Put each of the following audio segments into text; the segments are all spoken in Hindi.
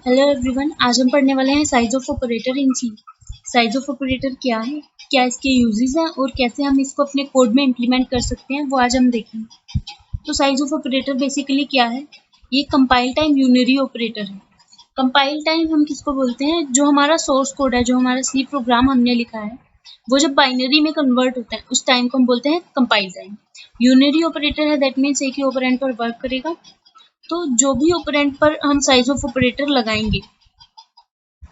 हेलो एवरीवन, आज हम पढ़ने वाले हैं size of operator in C. Size of operator क्या है, क्या इसके यूजेस हैं और कैसे हम इसको अपने कोड में इम्प्लीमेंट कर सकते हैं, वो आज हम देखेंगे। तो साइज ऑफ ऑपरेटर बेसिकली क्या है? ये कंपाइल टाइम यूनरी ऑपरेटर है। कंपाइल टाइम हम किसको बोलते हैं? जो हमारा सोर्स कोड है, जो हमारा सी प्रोग्राम हमने लिखा है, वो जब बाइनरी में कन्वर्ट होता है उस टाइम को हम बोलते हैं कंपाइल टाइम। यूनरी ऑपरेटर है, दैट मीन्स एक ही ऑपरेंड पर वर्क करेगा। तो जो भी ऑपरेंड पर हम साइज ऑफ ऑपरेटर लगाएंगे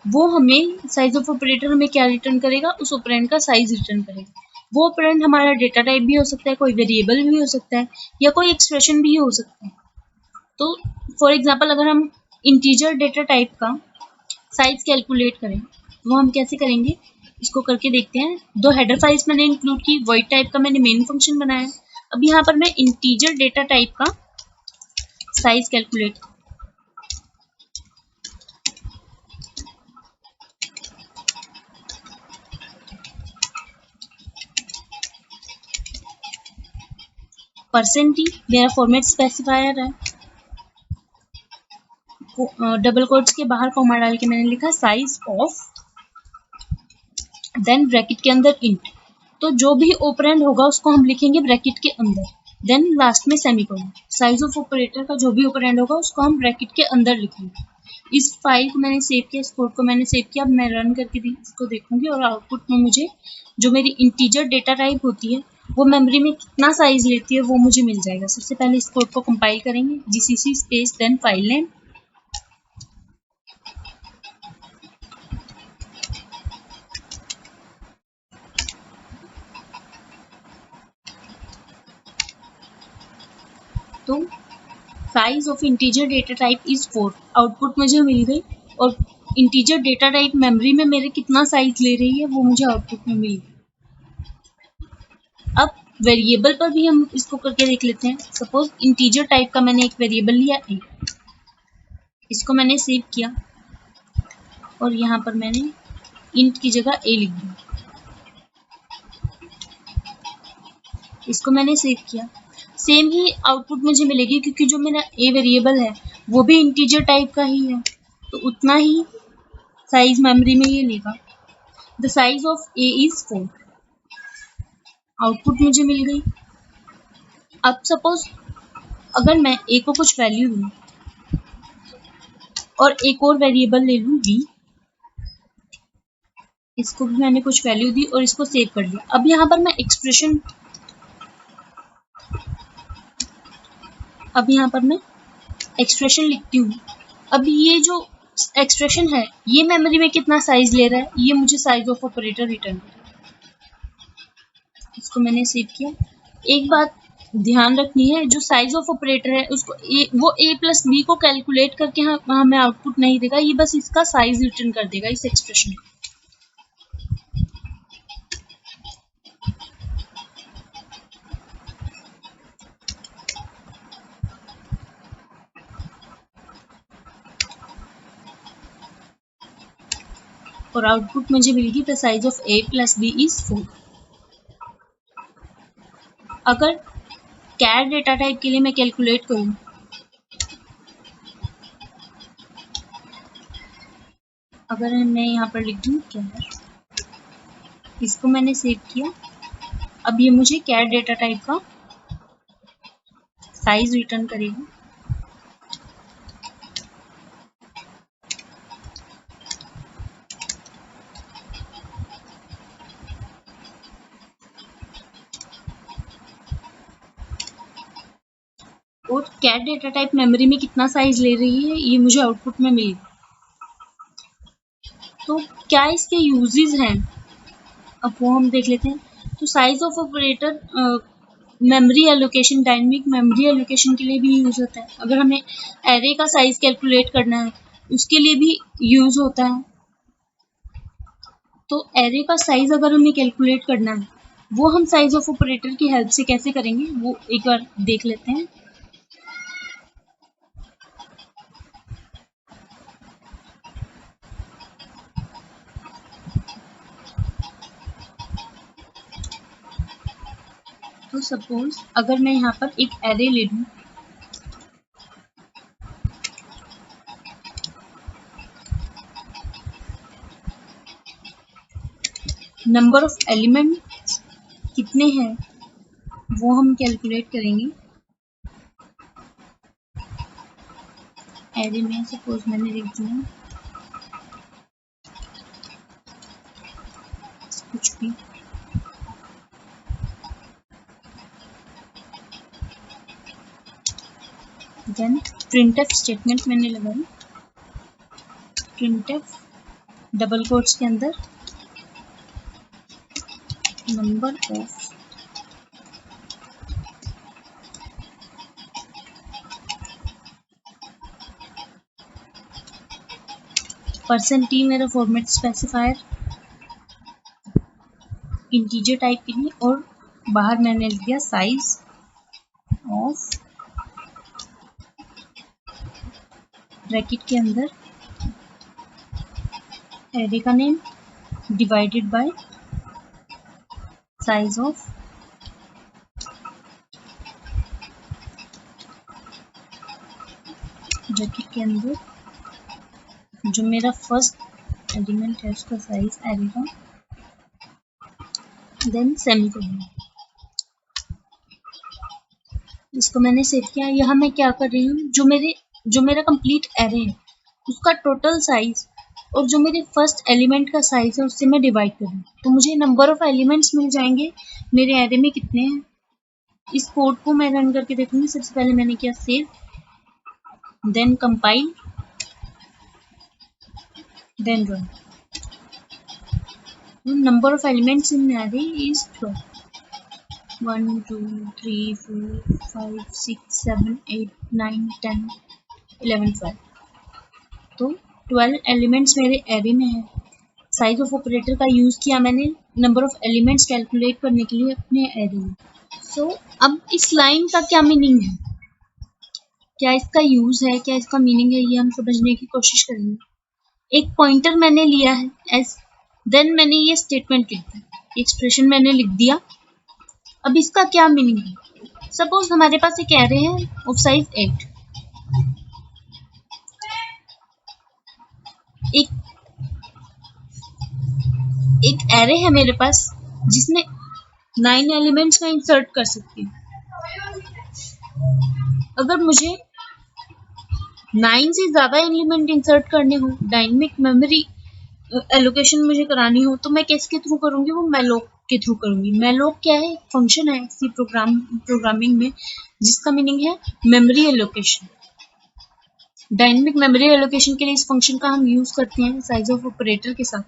वो हमें साइज ऑफ ऑपरेटर हमें क्या रिटर्न करेगा? उस ऑपरेंड का साइज रिटर्न करेगा। वो ऑपरेंड हमारा डेटा टाइप भी हो सकता है, कोई वेरिएबल भी हो सकता है, या कोई एक्सप्रेशन भी हो सकता है। तो फॉर एग्जांपल अगर हम इंटीजर डेटा टाइप का साइज कैलकुलेट करें वो हम कैसे करेंगे, इसको करके देखते हैं। दो हेडर फाइल्स मैंने इंक्लूड की, वॉइड टाइप का मैंने मेन फंक्शन बनाया। अब यहाँ पर मैं इंटीजर डेटा टाइप का साइज कैलकुलेट %t मेरा फॉर्मेट स्पेसिफायर है, डबल कोट्स के बाहर कॉमा डाल के मैंने लिखा साइज ऑफ, देन ब्रैकेट के अंदर इंट। तो जो भी ऑपरेंड होगा उसको हम लिखेंगे ब्रैकेट के अंदर, देन लास्ट में सेमीकोलन। साइज ऑफ ऑपरेटर का जो भी ऑपरेंड होगा उसको हम ब्रैकेट के अंदर लिखेंगे। इस फाइल को मैंने सेव किया, इस कोड को मैंने सेव किया। अब मैं रन करके इसको देखूंगी और आउटपुट में मुझे जो मेरी इंटीजर डेटा टाइप होती है वो मेमोरी में कितना साइज लेती है वो मुझे मिल जाएगा। सबसे पहले इस कोड को कंपाइल करेंगे, GCC space then file name, तो size of integer data type is 4। Output मुझे मिल गई और इंटीजर डेटा टाइप मेमोरी में मेरे कितना साइज ले रही है वो मुझे आउटपुट में मिल गई। अब वेरिएबल पर भी हम इसको करके देख लेते हैं। सपोज इंटीजर टाइप का मैंने एक वेरिएबल लिया ए, इसको मैंने सेव किया और यहाँ पर मैंने इंट की जगह ए लिख दिया। इसको मैंने सेव किया, सेम ही आउटपुट मुझे मिलेगी क्योंकि जो मेरा ए वेरिएबल है वो भी इंटीजर टाइप का ही है, तो उतना ही साइज मेमोरी में ये लेगा। The size of A is 4। Output मुझे मिल गई। अब सपोज अगर मैं ए को कुछ वैल्यू दूं और एक और वेरिएबल ले लूं बी, इसको भी मैंने कुछ वैल्यू दी और इसको सेव कर दिया। अब यहाँ पर मैं एक्सप्रेशन लिखती हूँ। अब ये जो एक्सप्रेशन है ये मेमोरी में कितना साइज ले रहा है, ये मुझे साइज ऑफ ऑपरेटर रिटर्न करेगा। इसको मैंने सेव किया। एक बात ध्यान रखनी है, जो साइज ऑफ ऑपरेटर है उसको वो a प्लस बी को कैलकुलेट करके हमें आउटपुट नहीं देगा, ये बस इसका साइज रिटर्न कर देगा इस एक्सप्रेशन को। और आउटपुट मुझे मिलेगी the size of a plus B is 4। अगर कैर डेटा टाइप के लिए मैं कैलकुलेट करूं, अगर मैं यहाँ पर लिख दूं कैर, इसको मैंने सेव किया। अब ये मुझे कैर डेटा टाइप का साइज रिटर्न करेगा। और कैट डेटा टाइप मेमोरी में कितना साइज ले रही है ये मुझे आउटपुट में मिलेगा। तो क्या इसके यूजेस हैं, अब वो हम देख लेते हैं। तो size of operator memory allocation, dynamic memory allocation के लिए भी यूज होता है। अगर हमें एरे का साइज कैलकुलेट करना है उसके लिए भी यूज होता है। तो एरे का साइज अगर हमें कैलकुलेट करना है वो हम साइज ऑफ ऑपरेटर की हेल्प से कैसे करेंगे वो एक बार देख लेते हैं। तो सपोज अगर मैं यहाँ पर एक एरे ले लूँ, नंबर ऑफ एलिमेंट कितने हैं वो हम कैलकुलेट करेंगे। एरे में सपोज मैंने लिख दिया कुछ भी, देन प्रिंटफ स्टेटमेंट मैंने लगाई, प्रिंटफ डबल कोट्स के अंदर नंबर ऑफ %t मेरा फॉर्मेट स्पेसिफायर इंटीजर टाइप के लिए, और बाहर मैंने लिख दिया साइज ऑफ ब्रैकेट के अंदर एरे का name divided by size of bracket के अंदर जो मेरा फर्स्ट एलिमेंट है उसका साइज एरे का, देन सेमीकोलन। इसको मैंने सेव किया। यहाँ मैं क्या कर रही हूँ, जो मेरा कंप्लीट एरे है उसका टोटल साइज और जो मेरे फर्स्ट एलिमेंट का साइज है उससे मैं डिवाइड कर रही हूँ, तो मुझे नंबर ऑफ एलिमेंट्स मिल जाएंगे मेरे एरे में कितने हैं। इस कोड को मैं रन करके देखूंगी। सबसे पहले मैंने किया save, then compile, then run. Number of elements in array is 12. 1 2 3 4 5 6 7 8 9 10 11 12। तो 12 एलिमेंट्स मेरे एरे में है। साइज ऑफ ऑपरेटर का यूज किया मैंने नंबर ऑफ एलिमेंट्स कैलकुलेट करने के लिए अपने एरे में। सो अब इस लाइन का क्या मीनिंग है, क्या इसका यूज है, क्या इसका मीनिंग है, ये हम समझने की कोशिश करेंगे। एक पॉइंटर मैंने लिया है एज, देन मैंने ये स्टेटमेंट लिख दिया, एक्सप्रेशन मैंने लिख दिया। अब इसका क्या मीनिंग है। सपोज हमारे पास एक एरे है ऑफ साइज 8, एक एरे है मेरे पास जिसमें 9 एलिमेंट्स का इंसर्ट कर सकती हूँ। अगर मुझे 9 से ज्यादा एलिमेंट इंसर्ट करने हो, डायनेमिक मेमोरी एलोकेशन मुझे करानी हो, तो मैं किसके थ्रू करूंगी, वो मैलोक के थ्रू करूंगी। मैलोक क्या है, फंक्शन है सी प्रोग्रामिंग में जिसका मीनिंग है memory allocation. Dynamic memory allocation के लिए इस फंक्शन का हम यूज करते हैं साइज ऑफ ऑपरेटर के साथ।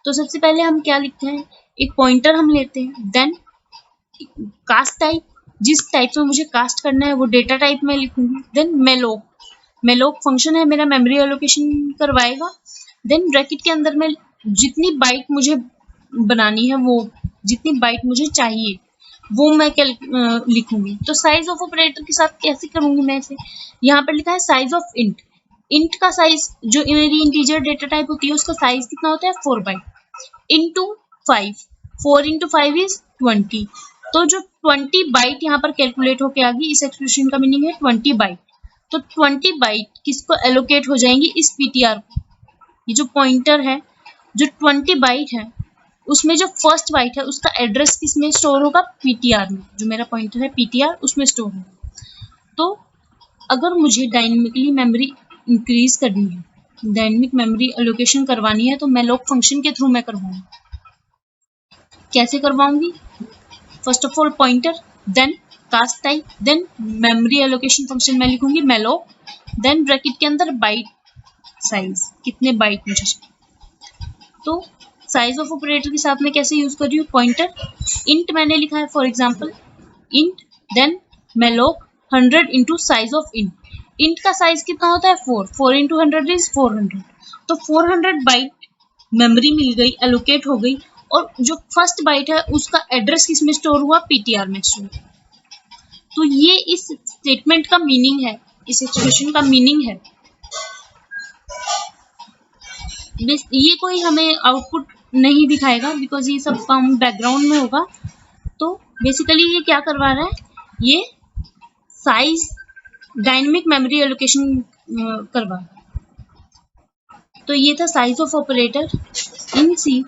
तो सबसे पहले हम क्या लिखते हैं, एक पॉइंटर हम लेते हैं, देन कास्ट टाइप, जिस टाइप में मुझे कास्ट करना है वो डेटा टाइप में लिखूंगी, देन मैलोक फंक्शन है मेरा मेमोरी एलोकेशन करवाएगा। देन ब्रैकेट के अंदर मैं जितनी बाइट मुझे बनानी है, वो जितनी बाइट मुझे चाहिए वो मैं लिखूंगी। तो साइज ऑफ ऑपरेटर के साथ कैसे करूंगी मैं इसे, यहाँ पर लिखा है साइज ऑफ इंट। इंट का साइज जो मेरी इंटीजर डेटा टाइप होती है उसका साइज कितना होता है 4 बाइट इंटू 5। 4 into 5 is 20। तो जो 20 बाइट यहाँ पर कैलकुलेट होके आ गई, इस एक्सप्रेशन का मीनिंग है 20 बाइट। तो 20 बाइट किसको एलोकेट हो जाएंगी, इस पीटीआर को। ये जो पॉइंटर है, जो 20 बाइट है उसमें जो फर्स्ट बाइट है उसका एड्रेस किसमें स्टोर होगा, पीटीआर में। जो मेरा पॉइंटर है पीटीआर उसमें स्टोर होगा। तो अगर मुझे डायनेमिकली मेमोरी इंक्रीज करनी है, डायनेमिक मेमोरी एलोकेशन करवानी है, तो मैलोक फंक्शन के थ्रू मैं करवाऊंगी। कैसे करवाऊंगी, first of all pointer, then cast type, then memory allocation function मैं लिखूंगी मैलोक, देन ब्रैकेट के अंदर बाइट साइज, कितने बाइट मुझे चाहिए। तो साइज ऑफ ऑपरेटर के साथ में कैसे यूज कर रही हूँ, पॉइंटर, इंट मैंने लिखा है for example int, then malloc 100 into size of int. Int का साइज कितना होता है 4 इंटू 100 इज 400। तो 400 बाइट मेमोरी मिल गई, एलोकेट हो गई, और जो फर्स्ट बाइट है उसका एड्रेस किसमें स्टोर हुआ, पीटीआर में स्टोर। तो ये इस स्टेटमेंट का मीनिंग है, इस एक्सप्रेशन का मीनिंग है। ये कोई हमें आउटपुट नहीं दिखाएगा बिकॉज ये सब काम बैकग्राउंड में होगा। तो बेसिकली ये क्या करवा रहा है, ये साइज डायनेमिक मेमोरी एलोकेशन करवा। तो ये था साइज ऑफ ऑपरेटर इन सी।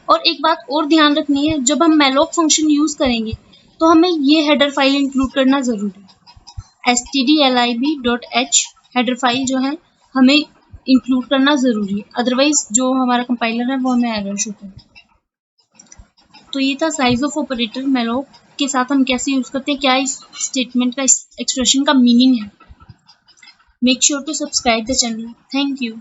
और एक बात और ध्यान रखनी है, जब हम malloc फंक्शन यूज करेंगे तो हमें ये हेडर फाइल इंक्लूड करना जरूरी है। stdlib.h हेडर फाइल जो है हमें इंक्लूड करना जरूरी है, अदरवाइज जो हमारा कंपाइलर है वो हमें एरर शो करेगा। तो ये था साइज ऑफ ऑपरेटर malloc के साथ हम कैसे यूज करते हैं, क्या इस स्टेटमेंट का, इस एक्सप्रेशन का मीनिंग है। Make sure to subscribe the channel. Thank you.